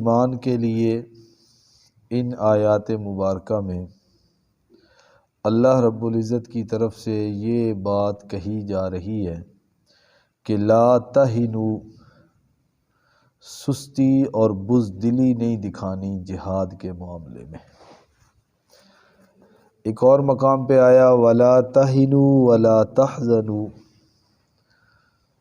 ایمان کے لیے ان آیات مبارکہ میں اللہ رب العزت کی طرف سے یہ بات کہی جا رہی ہے کہ لا تہنوا، سستی اور بزدلی نہیں دکھانی جہاد کے معاملے میں۔ ایک اور مقام پہ آیا ولا تہنوا ولا تحزنوا،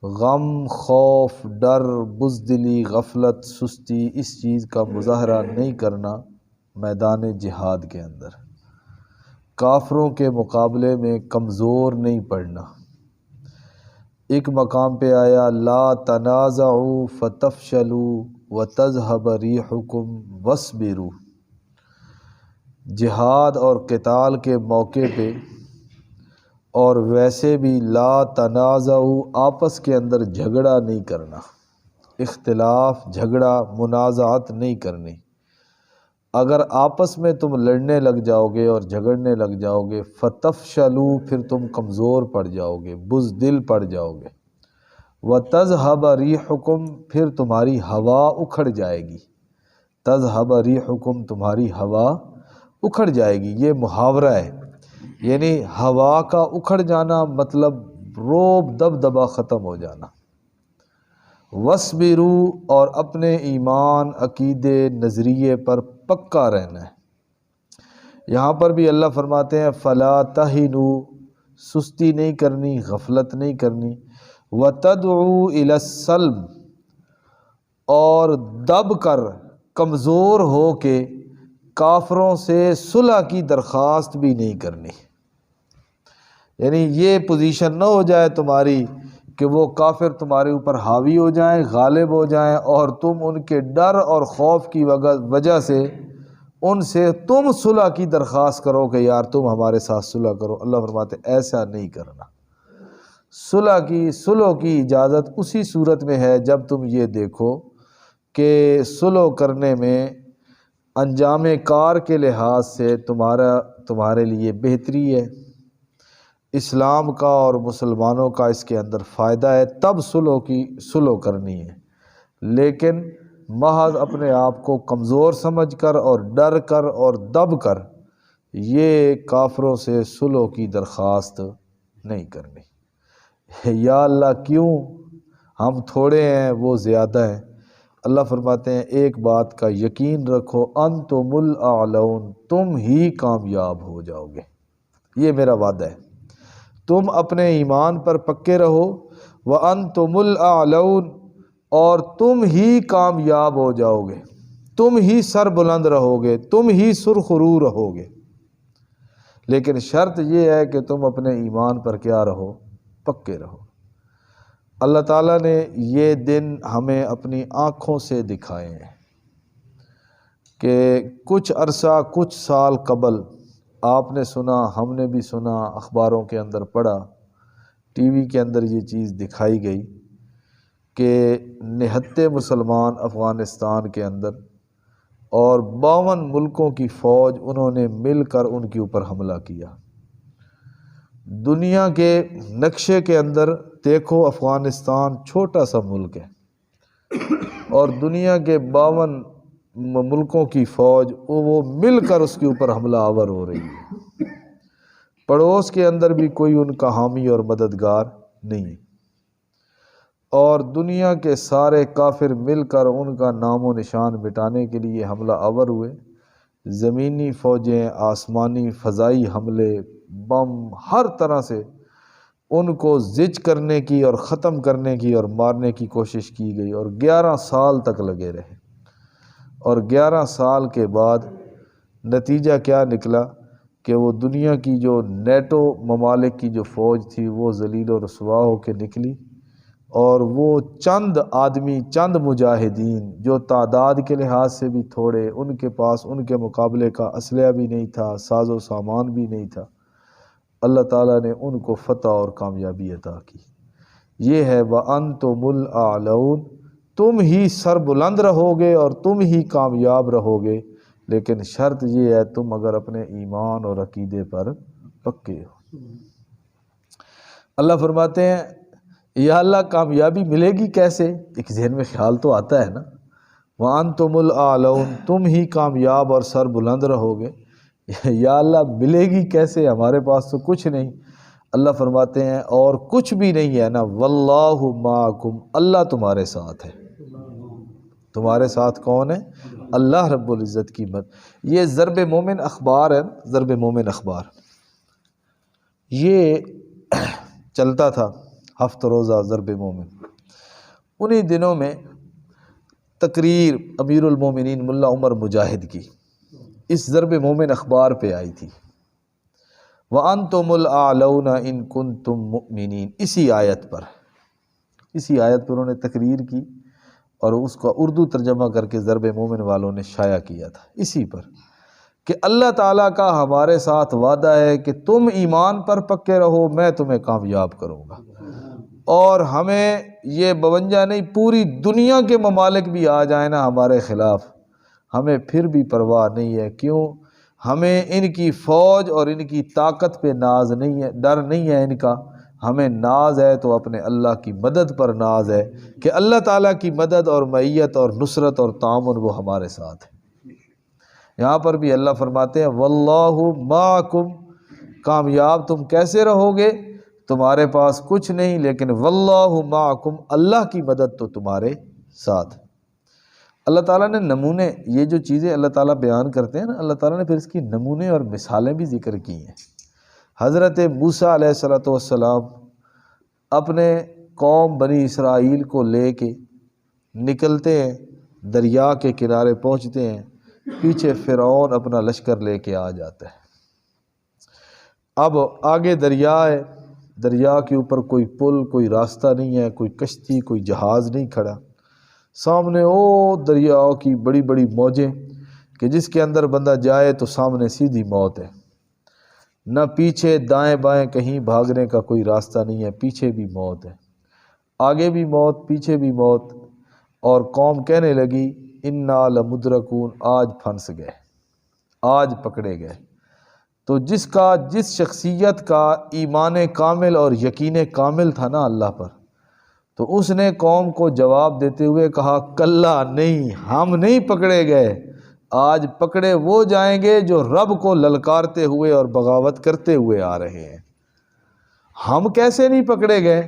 غم، خوف، ڈر، بزدلی، غفلت، سستی، اس چیز کا مظاہرہ نہیں کرنا میدان جہاد کے اندر، کافروں کے مقابلے میں کمزور نہیں پڑنا۔ ایک مقام پہ آیا لا تنازعوا فتفشلوا وتذهب ريحكم واصبروا، جہاد اور قتال کے موقع پہ اور ویسے بھی لا تنازعوا، آپس کے اندر جھگڑا نہیں کرنا، اختلاف، جھگڑا، منازعات نہیں کرنی۔ اگر آپس میں تم لڑنے لگ جاؤ گے اور جھگڑنے لگ جاؤ گے، فتفشلوا، پھر تم کمزور پڑ جاؤ گے، بزدل پڑ جاؤ گے، وتذهب ريحكم، پھر تمہاری ہوا اکھڑ جائے گی، تذهب ريحكم، تمہاری ہوا اکھڑ جائے گی۔ یہ محاورہ ہے، یعنی ہوا کا اکھڑ جانا مطلب روب دبدبا ختم ہو جانا۔ وَاصْبِرُوا، اور اپنے ایمان، عقیدے، نظریے پر پکا رہنا ہے۔ یہاں پر بھی اللہ فرماتے ہیں فَلَا تَهِنُوا، سستی نہیں کرنی، غفلت نہیں کرنی، وَتَدْعُوا إِلَى السَّلْمِ، اور دب کر، کمزور ہو کے کافروں سے صلح کی درخواست بھی نہیں کرنی۔ یعنی یہ پوزیشن نہ ہو جائے تمہاری کہ وہ کافر تمہارے اوپر حاوی ہو جائیں، غالب ہو جائیں، اور تم ان کے ڈر اور خوف کی وجہ سے ان سے تم صلح کی درخواست کرو کہ یار تم ہمارے ساتھ صلح کرو۔ اللہ فرماتے ایسا نہیں کرنا۔ صلح کی اجازت اسی صورت میں ہے جب تم یہ دیکھو کہ صلح کرنے میں انجام کار کے لحاظ سے تمہارے لیے بہتری ہے، اسلام کا اور مسلمانوں کا اس کے اندر فائدہ ہے، تب صلح کرنی ہے۔ لیکن محض اپنے آپ کو کمزور سمجھ کر اور ڈر کر اور دب کر یہ کافروں سے صلح کی درخواست نہیں کرنی۔ یا اللہ کیوں؟ ہم تھوڑے ہیں، وہ زیادہ ہیں۔ اللہ فرماتے ہیں ایک بات کا یقین رکھو، انتم الاعلون، تم ہی کامیاب ہو جاؤ گے، یہ میرا وعدہ ہے۔ تم اپنے ایمان پر پکے رہو، وانتم الاعلون، اور تم ہی کامیاب ہو جاؤ گے، تم ہی سر بلند رہو گے، تم ہی سرخرو رہو گے۔ لیکن شرط یہ ہے کہ تم اپنے ایمان پر کیا رہو؟ پکے رہو۔ اللہ تعالیٰ نے یہ دن ہمیں اپنی آنکھوں سے دکھائے ہیں کہ کچھ عرصہ، کچھ سال قبل آپ نے سنا، ہم نے بھی سنا، اخباروں کے اندر پڑھا، ٹی وی کے اندر یہ چیز دکھائی گئی کہ نہتے مسلمان افغانستان کے اندر اور 52 ملکوں کی فوج انہوں نے مل کر ان کے اوپر حملہ کیا۔ دنیا کے نقشے کے اندر دیکھو، افغانستان چھوٹا سا ملک ہے اور دنیا کے 52 ملکوں کی فوج وہ مل کر اس کے اوپر حملہ آور ہو رہی ہے۔ پڑوس کے اندر بھی کوئی ان کا حامی اور مددگار نہیں ہے، اور دنیا کے سارے کافر مل کر ان کا نام و نشان مٹانے کے لیے حملہ آور ہوئے۔ زمینی فوجیں، آسمانی فضائی حملے، بم، ہر طرح سے ان کو زج کرنے کی اور ختم کرنے کی اور مارنے کی کوشش کی گئی، اور 11 سال تک لگے رہے۔ اور 11 سال کے بعد نتیجہ کیا نکلا کہ وہ دنیا کی جو نیٹو ممالک کی جو فوج تھی وہ ذلیل و رسوا ہو کے نکلی، اور وہ چند آدمی، چند مجاہدین جو تعداد کے لحاظ سے بھی تھوڑے، ان کے پاس ان کے مقابلے کا اسلحہ بھی نہیں تھا، ساز و سامان بھی نہیں تھا، اللہ تعالیٰ نے ان کو فتح اور کامیابی عطا کی۔ یہ ہے وَأَنْتُمُ الْأَعْلَوْنَ، تم ہی سر بلند رہو گے اور تم ہی کامیاب رہو گے، لیکن شرط یہ ہے تم اگر اپنے ایمان اور عقیدے پر پکے ہو۔ اللہ فرماتے ہیں یا اللہ کامیابی ملے گی کیسے؟ ایک ذہن میں خیال تو آتا ہے نا، وَأَنْتُمُ الْأَعْلَوْنَ، تم ہی کامیاب اور سر بلند رہو گے۔ یا اللہ ملے گی کیسے، ہمارے پاس تو کچھ نہیں۔ اللہ فرماتے ہیں اور کچھ بھی نہیں ہے نا، وَاللَّهُ مَعَكُمْ، اللہ تمہارے ساتھ ہے۔ تمہارے ساتھ کون ہے؟ اللہ رب العزت کی مدد۔ یہ ضرب مومن اخبار ہے، ضرب مومن اخبار یہ چلتا تھا ہفت روزہ ضرب مومن۔ انہی دنوں میں تقریر امیر المومنین ملا عمر مجاہد کی اس ضرب مومن اخبار پہ آئی تھی، وَأَنْتُمُ الْأَعْلَوْنَ إِن كُنتُم مُؤْمِنِينَ، اسی آیت پر انہوں نے تقریر کی اور اس کا اردو ترجمہ کر کے ضرب مومن والوں نے شائع کیا تھا اسی پر کہ اللہ تعالیٰ کا ہمارے ساتھ وعدہ ہے کہ تم ایمان پر پکے رہو، میں تمہیں کامیاب کروں گا، اور ہمیں یہ 52 نہیں پوری دنیا کے ممالک بھی آ جائیں نا ہمارے خلاف، ہمیں پھر بھی پرواہ نہیں ہے۔ کیوں؟ ہمیں ان کی فوج اور ان کی طاقت پہ ناز نہیں ہے، ڈر نہیں ہے ان کا، ہمیں ناز ہے تو اپنے اللہ کی مدد پر ناز ہے کہ اللہ تعالیٰ کی مدد اور معیت اور نصرت اور تعاون وہ ہمارے ساتھ ہے۔ یہاں پر بھی اللہ فرماتے ہیں وَاللَّهُ مَعَكُمْ، کامیاب تم کیسے رہو گے؟ تمہارے پاس کچھ نہیں لیکن وَاللَّهُ مَعَكُمْ، اللہ کی مدد تو تمہارے ساتھ۔ اللہ تعالیٰ نے نمونے، یہ جو چیزیں اللہ تعالیٰ بیان کرتے ہیں نا، اللہ تعالیٰ نے پھر اس کی نمونے اور مثالیں بھی ذکر کی ہیں۔ حضرت موسیٰ علیہ السلام اپنے قوم بنی اسرائیل کو لے کے نکلتے ہیں، دریا کے کنارے پہنچتے ہیں، پیچھے فرعون اپنا لشکر لے کے آ جاتا ہے۔ اب آگے دریا ہے، دریا کے اوپر کوئی پل، کوئی راستہ نہیں ہے، کوئی کشتی، کوئی جہاز نہیں کھڑا، سامنے دریا کی بڑی بڑی موجیں کہ جس کے اندر بندہ جائے تو سامنے سیدھی موت ہے، نہ پیچھے دائیں بائیں کہیں بھاگنے کا کوئی راستہ نہیں ہے، پیچھے بھی موت ہے، آگے بھی موت، پیچھے بھی موت۔ اور قوم کہنے لگی انا لمدرکون، آج پھنس گئے، آج پکڑے گئے۔ تو جس شخصیت کا ایمان کامل اور یقین کامل تھا نا اللہ پر، تو اس نے قوم کو جواب دیتے ہوئے کہا کلا نہیں، ہم نہیں پکڑے گئے، آج پکڑے وہ جائیں گے جو رب کو للکارتے ہوئے اور بغاوت کرتے ہوئے آ رہے ہیں۔ ہم کیسے نہیں پکڑے گئے؟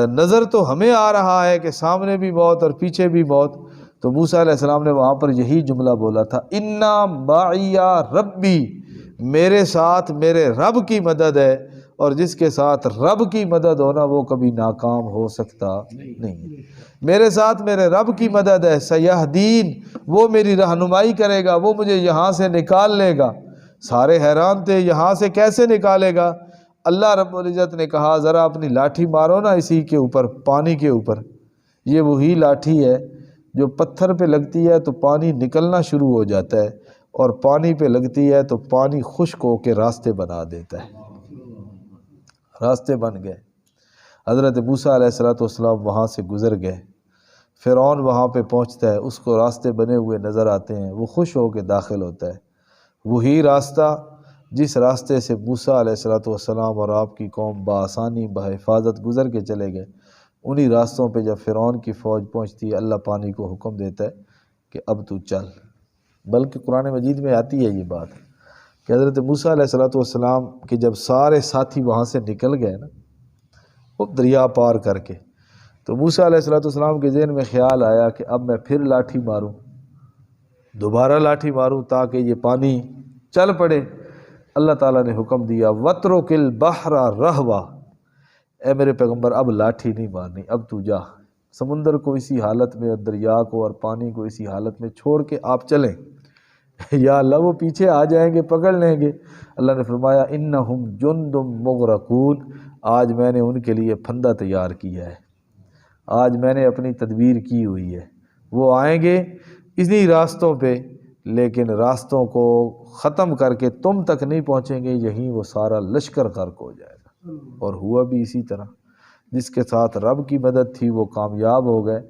نظر تو ہمیں آ رہا ہے کہ سامنے بھی موت اور پیچھے بھی موت۔ تو موسیٰ علیہ السلام نے وہاں پر یہی جملہ بولا تھا انا معی ربی، میرے ساتھ میرے رب کی مدد ہے، اور جس کے ساتھ رب کی مدد ہونا وہ کبھی ناکام ہو سکتا نہیں۔ میرے ساتھ میرے رب کی مدد ہے، سیہدین، وہ میری رہنمائی کرے گا، وہ مجھے یہاں سے نکال لے گا۔ سارے حیران تھے یہاں سے کیسے نکالے گا؟ اللہ رب العزت نے کہا ذرا اپنی لاٹھی مارو نا اسی کے اوپر، پانی کے اوپر۔ یہ وہی لاٹھی ہے جو پتھر پہ لگتی ہے تو پانی نکلنا شروع ہو جاتا ہے، اور پانی پہ لگتی ہے تو پانی خشک ہو کے راستے بنا دیتا ہے۔ راستے بن گئے۔ حضرت موسیٰ علیہ السلام وہاں سے گزر گئے، فرعون وہاں پہ پہنچتا ہے، اس کو راستے بنے ہوئے نظر آتے ہیں، وہ خوش ہو کے داخل ہوتا ہے۔ وہی راستہ جس راستے سے موسیٰ علیہ السلام اور آپ کی قوم بآسانی بحفاظت گزر کے چلے گئے، انہی راستوں پہ جب فرعون کی فوج پہنچتی ہے، اللہ پانی کو حکم دیتا ہے کہ اب تو چل۔ بلکہ قرآن مجید میں آتی ہے یہ بات کہ حضرت موسیٰ علیہ السلام کے جب سارے ساتھی وہاں سے نکل گئے نا، وہ دریا پار کر کے، تو موسیٰ علیہ السلام کے ذہن میں خیال آیا کہ اب میں پھر لاٹھی ماروں، دوبارہ لاٹھی ماروں تاکہ یہ پانی چل پڑے۔ اللہ تعالیٰ نے حکم دیا وَاتْرُكِ الْبَحْرَ رَهْوًا، اے میرے پیغمبر اب لاٹھی نہیں مارنی، اب تو جا، سمندر کو اسی حالت میں، دریا کو اور پانی کو اسی حالت میں چھوڑ کے آپ چلیں۔ یا اللہ وہ پیچھے آ جائیں گے، پکڑ لیں گے۔ اللہ نے فرمایا انہم جند مغرقون، آج میں نے ان کے لیے پھندہ تیار کیا ہے، آج میں نے اپنی تدبیر کی ہوئی ہے، وہ آئیں گے اسی راستوں پہ، لیکن راستوں کو ختم کر کے تم تک نہیں پہنچیں گے، یہیں وہ سارا لشکر غرق ہو جائے گا۔ اور ہوا بھی اسی طرح، جس کے ساتھ رب کی مدد تھی وہ کامیاب ہو گئے،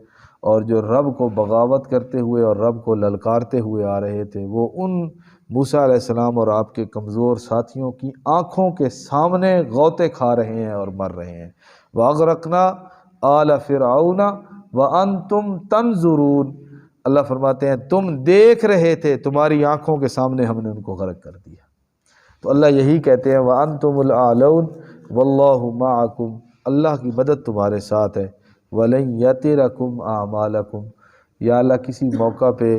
اور جو رب کو بغاوت کرتے ہوئے اور رب کو للکارتے ہوئے آ رہے تھے وہ ان موسیٰ علیہ السلام اور آپ کے کمزور ساتھیوں کی آنکھوں کے سامنے غوطے کھا رہے ہیں اور مر رہے ہیں۔ وَأَغْرَقْنَا آلَ فِرْعَوْنَ وَأَنْتُمْ تَنْظُرُونَ، اللہ فرماتے ہیں تم دیکھ رہے تھے، تمہاری آنکھوں کے سامنے ہم نے ان کو غرق کر دیا۔ تو اللہ یہی کہتے ہیں وَأَنْتُمُ الْأَعْلَوْنَ وَاللَّهُ مَعَكُمْ، اللہ کی مدد تمہارے ساتھ ہے۔ وَلَنْ يَتِرَكُمْ أَعْمَالَكُمْ، یا اللہ کسی موقع پہ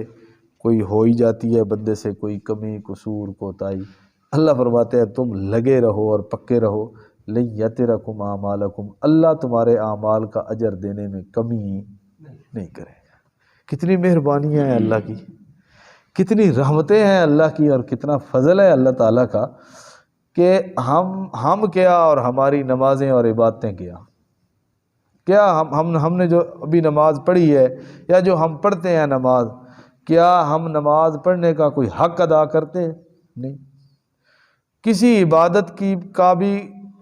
کوئی ہو ہی جاتی ہے بندے سے کوئی کمی قصور کوتاہی، اللہ فرماتے ہیں تم لگے رہو اور پکے رہو۔ لَنْ يَتِرَكُمْ أَعْمَالَكُمْ، اللہ تمہارے اعمال کا اجر دینے میں کمی نہیں کرے گا۔ کتنی مہربانیاں ہیں اللہ کی، کتنی رحمتیں ہیں اللہ کی، اور کتنا فضل ہے اللہ تعالیٰ کا کہ ہم کیا اور ہماری نمازیں اور عبادتیں کیا ہم نے جو ابھی نماز پڑھی ہے یا جو ہم پڑھتے ہیں نماز، کیا ہم نماز پڑھنے کا کوئی حق ادا کرتے ہیں؟ نہیں۔ کسی عبادت کا بھی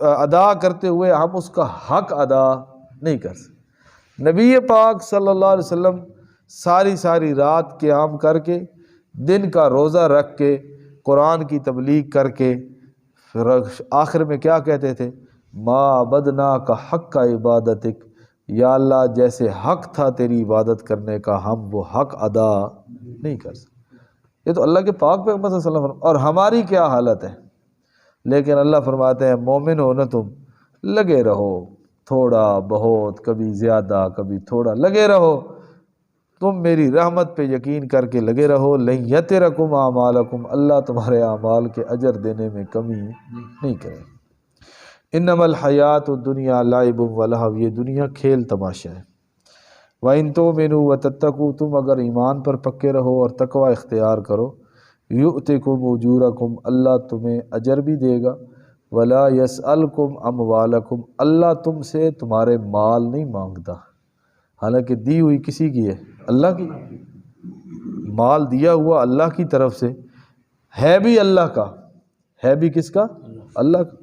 ادا کرتے ہوئے ہم اس کا حق ادا نہیں کر سکتے۔ نبی پاک صلی اللہ علیہ وسلم ساری رات قیام کر کے، دن کا روزہ رکھ کے، قرآن کی تبلیغ کر کے، پھر آخر میں کیا کہتے تھے؟ ما عبدناک حق عبادتک، یا اللہ جیسے حق تھا تیری عبادت کرنے کا ہم وہ حق ادا نہیں کر سکتے۔ یہ تو اللہ کے پاک پیغمبر صلی اللہ علیہ وسلم، اور ہماری کیا حالت ہے؟ لیکن اللہ فرماتے ہیں مومن ہو نا تم، لگے رہو، تھوڑا بہت، کبھی زیادہ کبھی تھوڑا، لگے رہو، تم میری رحمت پہ یقین کر کے لگے رہو۔ لن یترکم اعمالکم، اللہ تمہارے اعمال کے اجر دینے میں کمی نہیں کرے۔ انما الحیات الدنیا لعب ولہو، یہ دنیا کھیل تماشا ہے۔ وَإِن تُؤْمِنُوا وَتَتَّقُوا، تم اگر ایمان پر پکے رہو اور تقوی اختیار کرو، یؤتکم اجورکم، اللہ تمہیں اجر بھی دے گا۔ ولا یسألکم اموالکم، اللہ تم سے تمہارے مال نہیں مانگتا، حالانکہ دی ہوئی کسی کی ہے؟ اللہ کی۔ مال دیا ہوا اللہ کی طرف سے ہے، بھی اللہ کا ہے، بھی کس کا؟ اللہ کا۔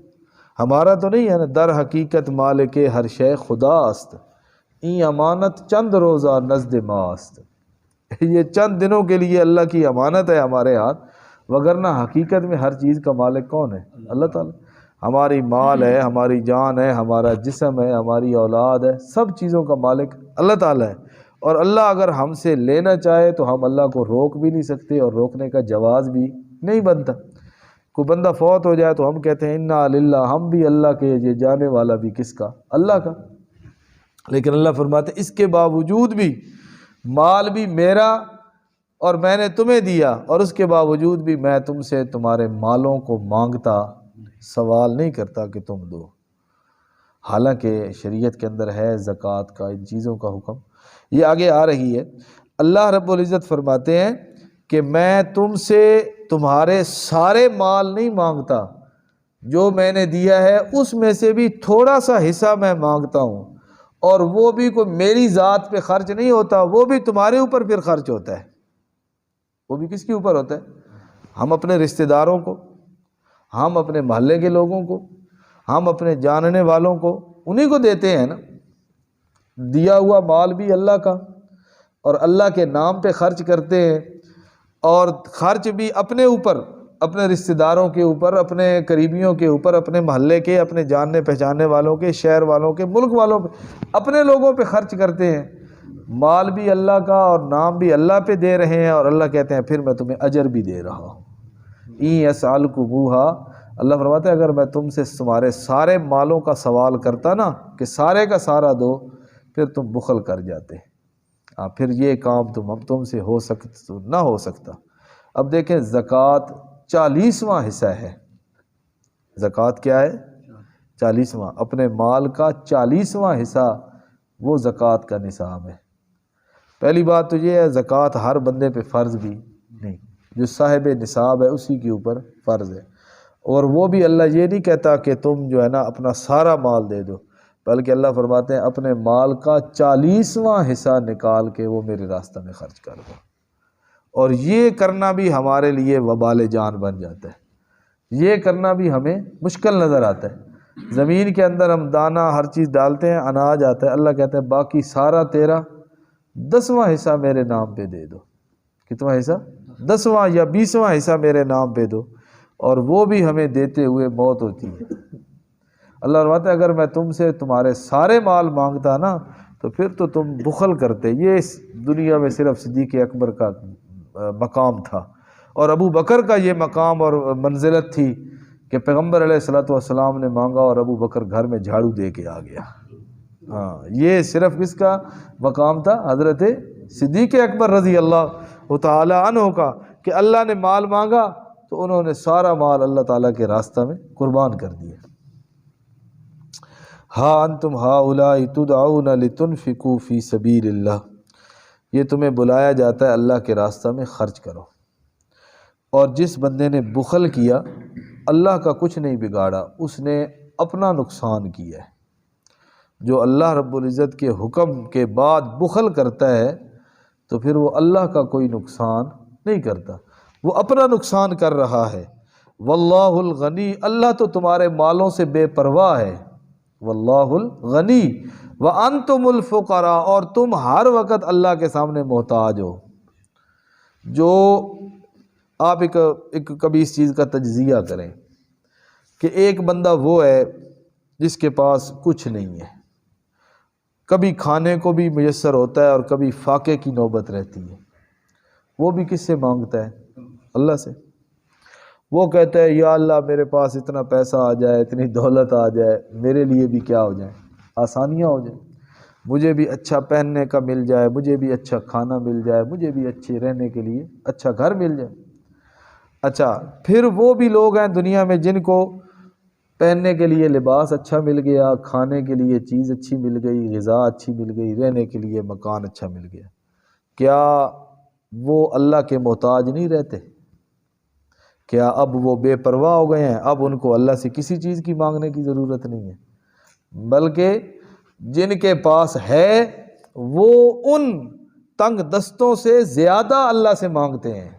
ہمارا تو نہیں ہے نا۔ در حقیقت مالک ہر شے خدا است، این امانت چند روزہ نزد ما است، یہ چند دنوں کے لیے اللہ کی امانت ہے ہمارے ہاتھ، وگرنہ حقیقت میں ہر چیز کا مالک کون ہے؟ اللہ تعالیٰ۔ ہماری مال ہے، ہماری جان ہے، ہمارا جسم ہے، ہماری اولاد ہے، سب چیزوں کا مالک اللہ تعالیٰ ہے۔ اور اللہ اگر ہم سے لینا چاہے تو ہم اللہ کو روک بھی نہیں سکتے، اور روکنے کا جواز بھی نہیں بنتا۔ کوئی بندہ فوت ہو جائے تو ہم کہتے ہیں انا للہ، ہم بھی اللہ کے، یہ جانے والا بھی کس کا؟ اللہ کا۔ لیکن اللہ فرماتے ہیں اس کے باوجود بھی مال بھی میرا، اور میں نے تمہیں دیا، اور اس کے باوجود بھی میں تم سے تمہارے مالوں کو مانگتا، سوال نہیں کرتا کہ تم دو۔ حالانکہ شریعت کے اندر ہے زکوٰۃ کا، ان چیزوں کا حکم، یہ آگے آ رہی ہے۔ اللہ رب العزت فرماتے ہیں کہ میں تم سے تمہارے سارے مال نہیں مانگتا، جو میں نے دیا ہے اس میں سے بھی تھوڑا سا حصہ میں مانگتا ہوں، اور وہ بھی کوئی میری ذات پہ خرچ نہیں ہوتا، وہ بھی تمہارے اوپر پھر خرچ ہوتا ہے۔ وہ بھی کس کے اوپر ہوتا ہے؟ ہم اپنے رشتہ داروں کو، ہم اپنے محلے کے لوگوں کو، ہم اپنے جاننے والوں کو، انہی کو دیتے ہیں نا۔ دیا ہوا مال بھی اللہ کا، اور اللہ کے نام پہ خرچ کرتے ہیں، اور خرچ بھی اپنے اوپر، اپنے رشتہ داروں کے اوپر، اپنے قریبیوں کے اوپر، اپنے محلے کے، اپنے جاننے پہچاننے والوں کے، شہر والوں کے، ملک والوں پہ، اپنے لوگوں پہ خرچ کرتے ہیں۔ مال بھی اللہ کا اور نام بھی اللہ پہ دے رہے ہیں، اور اللہ کہتے ہیں پھر میں تمہیں اجر بھی دے رہا ہوں۔ این یسألکموہا، اللہ فرماتے ہیں اگر میں تم سے تمہارے سارے مالوں کا سوال کرتا نا کہ سارے کا سارا دو، پھر تم بخل کر جاتے، پھر یہ کام تم سے ہو سکتا نہ ہو سکتا۔ اب دیکھیں زکوٰۃ 40واں حصہ ہے۔ زکوٰۃ کیا ہے؟ 40واں، اپنے مال کا 40واں حصہ وہ زکوٰۃ کا نصاب ہے۔ پہلی بات تو یہ ہے زکوٰۃ ہر بندے پہ فرض بھی نہیں، جو صاحب نصاب ہے اسی کے اوپر فرض ہے، اور وہ بھی اللہ یہ نہیں کہتا کہ تم جو ہے نا اپنا سارا مال دے دو، بلکہ اللہ فرماتے ہیں اپنے مال کا 40واں حصہ نکال کے وہ میرے راستہ میں خرچ کر دو۔ اور یہ کرنا بھی ہمارے لیے وبال جان بن جاتا ہے، یہ کرنا بھی ہمیں مشکل نظر آتا ہے۔ زمین کے اندر ہم دانہ ہر چیز ڈالتے ہیں، اناج آتا ہے، اللہ کہتے ہیں باقی سارا تیرا 10واں حصہ میرے نام پہ دے دو۔ کتنا حصہ؟ 10واں یا 20واں حصہ میرے نام پہ دو، اور وہ بھی ہمیں دیتے ہوئے موت ہوتی ہے۔ اللہ فرماتا ہے اگر میں تم سے تمہارے سارے مال مانگتا نا تو پھر تو تم بخل کرتے۔ یہ اس دنیا میں صرف صدیق اکبر کا مقام تھا، اور ابو بکر کا یہ مقام اور منزلت تھی کہ پیغمبر علیہ الصلوۃ والسلام نے مانگا اور ابو بکر گھر میں جھاڑو دے کے آ گیا۔ ہاں، یہ صرف کس کا مقام تھا؟ حضرت صدیق اکبر رضی اللہ تعالی عنہ کا، کہ اللہ نے مال مانگا تو انہوں نے سارا مال اللہ تعالیٰ کے راستہ میں قربان کر دیا۔ ہاں انتم ہؤلاء تدعون لتنفقوا فی سبیل اللہ، یہ تمہیں بلایا جاتا ہے اللہ کے راستہ میں خرچ کرو، اور جس بندے نے بخل کیا اللہ کا کچھ نہیں بگاڑا، اس نے اپنا نقصان کیا ہے۔ جو اللہ رب العزت کے حکم کے بعد بخل کرتا ہے تو پھر وہ اللہ کا کوئی نقصان نہیں کرتا، وہ اپنا نقصان کر رہا ہے۔ واللہ الغنی، اللہ تو تمہارے مالوں سے بے پرواہ ہے۔ واللہ الغنی وانتم الفقراء، اور تم ہر وقت اللہ کے سامنے محتاج ہو۔ جو آپ ایک کبھی اس چیز کا تجزیہ کریں کہ ایک بندہ وہ ہے جس کے پاس کچھ نہیں ہے، کبھی کھانے کو بھی میسر ہوتا ہے اور کبھی فاقے کی نوبت رہتی ہے، وہ بھی کس سے مانگتا ہے؟ اللہ سے۔ وہ کہتا ہے یا اللہ میرے پاس اتنا پیسہ آ جائے، اتنی دولت آ جائے، میرے لیے بھی کیا ہو جائے، آسانیاں ہو جائیں، مجھے بھی اچھا پہننے کا مل جائے، مجھے بھی اچھا کھانا مل جائے، مجھے بھی اچھے رہنے کے لیے اچھا گھر مل جائے۔ اچھا، پھر وہ بھی لوگ ہیں دنیا میں جن کو پہننے کے لیے لباس اچھا مل گیا، کھانے کے لیے چیز اچھی مل گئی، غذا اچھی مل گئی، رہنے کے لیے مکان اچھا مل گیا، کیا وہ اللہ کے محتاج نہیں رہتے؟ کیا اب وہ بے پرواہ ہو گئے ہیں؟ اب ان کو اللہ سے کسی چیز کی مانگنے کی ضرورت نہیں ہے، بلکہ جن کے پاس ہے وہ ان تنگ دستوں سے زیادہ اللہ سے مانگتے ہیں۔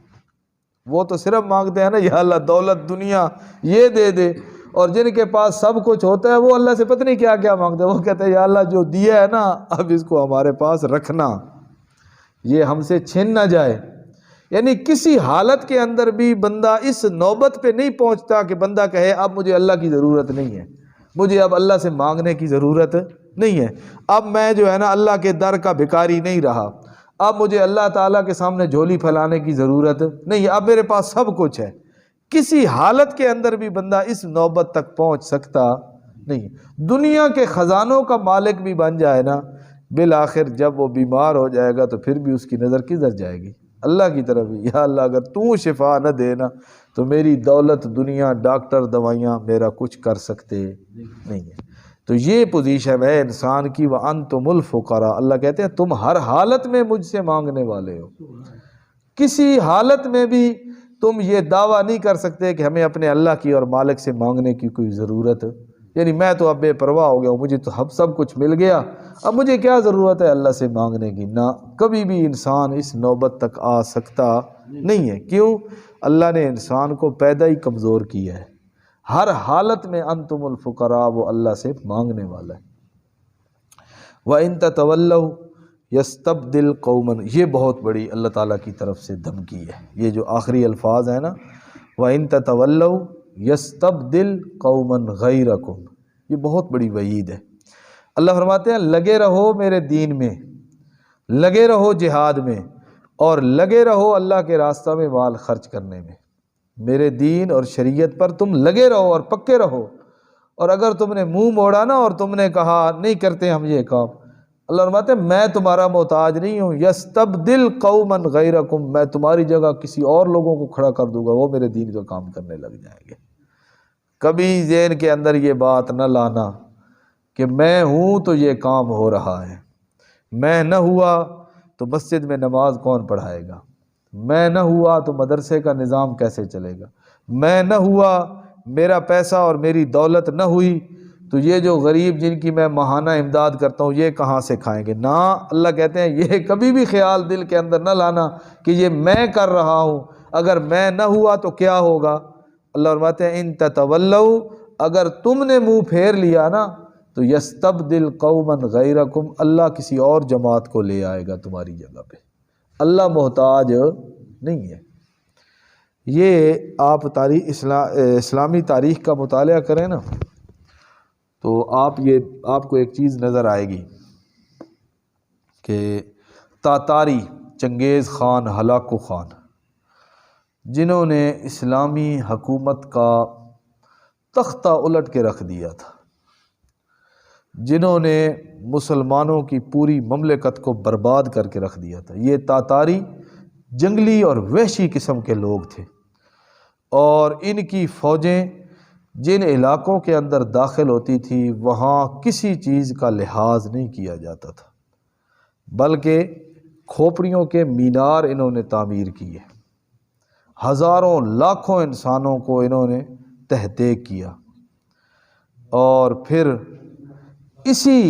وہ تو صرف مانگتے ہیں نا یا اللہ دولت دنیا یہ دے دے، اور جن کے پاس سب کچھ ہوتا ہے وہ اللہ سے پتہ نہیں کیا کیا مانگتے ہیں۔ وہ کہتے ہیں یا اللہ جو دیا ہے نا اب اس کو ہمارے پاس رکھنا، یہ ہم سے چھن نہ جائے۔ یعنی کسی حالت کے اندر بھی بندہ اس نوبت پہ نہیں پہنچتا کہ بندہ کہے اب مجھے اللہ کی ضرورت نہیں ہے، مجھے اب اللہ سے مانگنے کی ضرورت نہیں ہے، اب میں جو ہے نا اللہ کے در کا بھکاری نہیں رہا، اب مجھے اللہ تعالیٰ کے سامنے جھولی پھیلانے کی ضرورت نہیں ہے، اب میرے پاس سب کچھ ہے۔ کسی حالت کے اندر بھی بندہ اس نوبت تک پہنچ سکتا نہیں۔ دنیا کے خزانوں کا مالک بھی بن جائے نا، بالآخر جب وہ بیمار ہو جائے گا تو پھر بھی اس کی نظر کدھر جائے گی؟ اللہ کی طرف ہی۔ یا اللہ اگر تو شفا نہ دینا تو میری دولت دنیا ڈاکٹر دوائیاں میرا کچھ کر سکتے نہیں ہیں۔ تو یہ پوزیشن ہے انسان کی، وَأَنْتُمُ الْفُقَرَاءُ، اللہ کہتے ہیں تم ہر حالت میں مجھ سے مانگنے والے ہو۔ کسی حالت میں بھی تم یہ دعویٰ نہیں کر سکتے کہ ہمیں اپنے اللہ کی اور مالک سے مانگنے کی کوئی ضرورت، یعنی میں تو اب بے پرواہ ہو گیا ہوں، مجھے تو سب کچھ مل گیا، اب مجھے کیا ضرورت ہے اللہ سے مانگنے کی۔ نہ، کبھی بھی انسان اس نوبت تک آ سکتا نہیں ہے۔ کیوں؟ اللہ نے انسان کو پیدا ہی کمزور کیا ہے، ہر حالت میں انتم الفقراء، وہ اللہ سے مانگنے والا ہے۔ وَإِن تَتَوَلَّوْا يَسْتَبْدِلْ قَوْمًا، یہ بہت بڑی اللہ تعالیٰ کی طرف سے دھمکی ہے، یہ جو آخری الفاظ ہیں نا، وَإِن تَتَوَلَّوْا يَسْتَبْدِلْ قَوْمًا غَيْرَكُمْ، یہ بہت بڑی وعید ہے۔ اللہ فرماتے ہیں لگے رہو میرے دین میں، لگے رہو جہاد میں، اور لگے رہو اللہ کے راستہ میں مال خرچ کرنے میں، میرے دین اور شریعت پر تم لگے رہو اور پکے رہو۔ اور اگر تم نے منہ موڑا نا اور تم نے کہا نہیں کرتے ہم یہ کام، اللہ فرماتے ہیں میں تمہارا محتاج نہیں ہوں، یستبدل قوما غیرکم، میں تمہاری جگہ کسی اور لوگوں کو کھڑا کر دوں گا، وہ میرے دین کا کام کرنے لگ جائیں گے۔ کبھی ذہن کے اندر یہ بات نہ لانا کہ میں ہوں تو یہ کام ہو رہا ہے، میں نہ ہوا تو مسجد میں نماز کون پڑھائے گا، میں نہ ہوا تو مدرسے کا نظام کیسے چلے گا، میں نہ ہوا، میرا پیسہ اور میری دولت نہ ہوئی تو یہ جو غریب جن کی میں ماہانہ امداد کرتا ہوں یہ کہاں سے کھائیں گے۔ نہ، اللہ کہتے ہیں یہ کبھی بھی خیال دل کے اندر نہ لانا کہ یہ میں کر رہا ہوں، اگر میں نہ ہوا تو کیا ہوگا۔ اللہ فرماتے ہیں ان تتولوا، اگر تم نے منہ پھیر لیا نا تو یستبدل قوما غیرکم، اللہ کسی اور جماعت کو لے آئے گا تمہاری جگہ پہ، اللہ محتاج نہیں ہے۔ یہ آپ اسلامی تاریخ کا مطالعہ کریں نا تو آپ کو ایک چیز نظر آئے گی کہ تاتاری چنگیز خان ہلاکو خان، جنہوں نے اسلامی حکومت کا تختہ الٹ کے رکھ دیا تھا، جنہوں نے مسلمانوں کی پوری مملکت کو برباد کر کے رکھ دیا تھا، یہ تاتاری جنگلی اور وحشی قسم کے لوگ تھے، اور ان کی فوجیں جن علاقوں کے اندر داخل ہوتی تھی وہاں کسی چیز کا لحاظ نہیں کیا جاتا تھا، بلکہ کھوپڑیوں کے مینار انہوں نے تعمیر کیے، ہزاروں لاکھوں انسانوں کو انہوں نے تہدید کیا، اور پھر اسی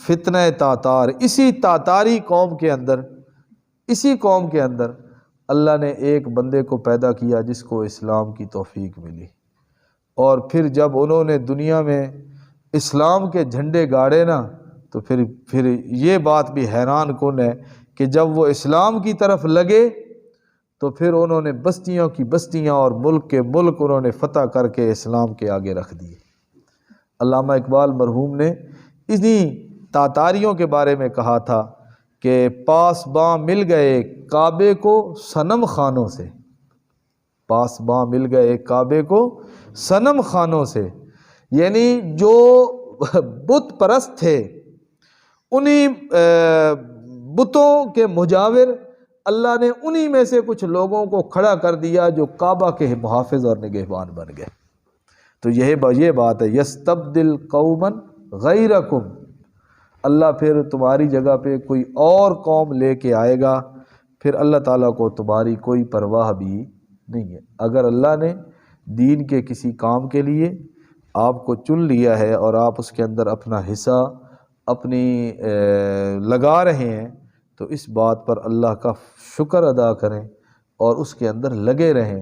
فتنہ تاتار، اسی تاتاری قوم کے اندر، اسی قوم کے اندر اللہ نے ایک بندے کو پیدا کیا جس کو اسلام کی توفیق ملی، اور پھر جب انہوں نے دنیا میں اسلام کے جھنڈے گاڑے نا، تو پھر یہ بات بھی حیران کن ہے کہ جب وہ اسلام کی طرف لگے تو پھر انہوں نے بستیوں کی بستیاں اور ملک کے ملک انہوں نے فتح کر کے اسلام کے آگے رکھ دیے۔ علامہ اقبال مرحوم نے انہی تاتاریوں کے بارے میں کہا تھا کہ پاسباں مل گئے کعبے کو صنم خانوں سے، پاسباں مل گئے کعبے کو صنم خانوں سے، یعنی جو بت پرست تھے انہی بتوں کے مجاور اللہ نے انہی میں سے کچھ لوگوں کو کھڑا کر دیا جو کعبہ کے محافظ اور نگہبان بن گئے۔ تو یہ بات ہے، یستبدل قوما غیرکم، اللہ پھر تمہاری جگہ پہ کوئی اور قوم لے کے آئے گا، پھر اللہ تعالیٰ کو تمہاری کوئی پرواہ بھی نہیں ہے۔ اگر اللہ نے دین کے کسی کام کے لیے آپ کو چن لیا ہے اور آپ اس کے اندر اپنا حصہ اپنی لگا رہے ہیں تو اس بات پر اللہ کا شکر ادا کریں اور اس کے اندر لگے رہیں۔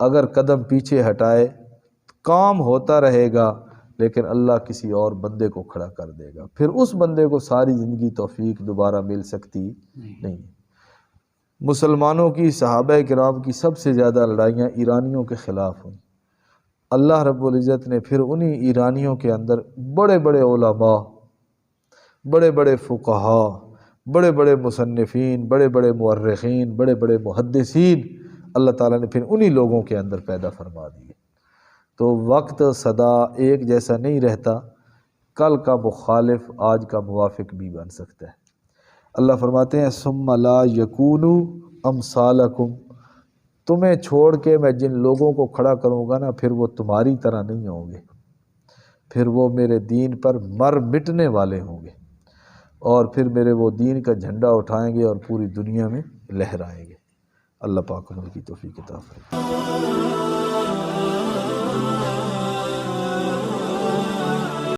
اگر قدم پیچھے ہٹائے کام ہوتا رہے گا لیکن اللہ کسی اور بندے کو کھڑا کر دے گا، پھر اس بندے کو ساری زندگی توفیق دوبارہ مل سکتی نہیں۔ مسلمانوں کی، صحابہ کرام کی سب سے زیادہ لڑائیاں ایرانیوں کے خلاف ہوئیں۔ اللہ رب العزت نے پھر انہی ایرانیوں کے اندر بڑے بڑے علماء، بڑے بڑے فقہا، بڑے بڑے مصنفین، بڑے بڑے مورخین، بڑے بڑے محدثین اللہ تعالیٰ نے پھر انہی لوگوں کے اندر پیدا فرما دیے۔ تو وقت سدا ایک جیسا نہیں رہتا، کل کا مخالف آج کا موافق بھی بن سکتا ہے۔ اللہ فرماتے ہیں ثم لا یکونوا امثالکم، تمہیں چھوڑ کے میں جن لوگوں کو کھڑا کروں گا نا پھر وہ تمہاری طرح نہیں ہوں گے، پھر وہ میرے دین پر مر مٹنے والے ہوں گے، اور پھر میرے وہ دین کا جھنڈا اٹھائیں گے اور پوری دنیا میں لہرائیں گے۔ اللہ پاک ان کی توفیق عطا فرمائے۔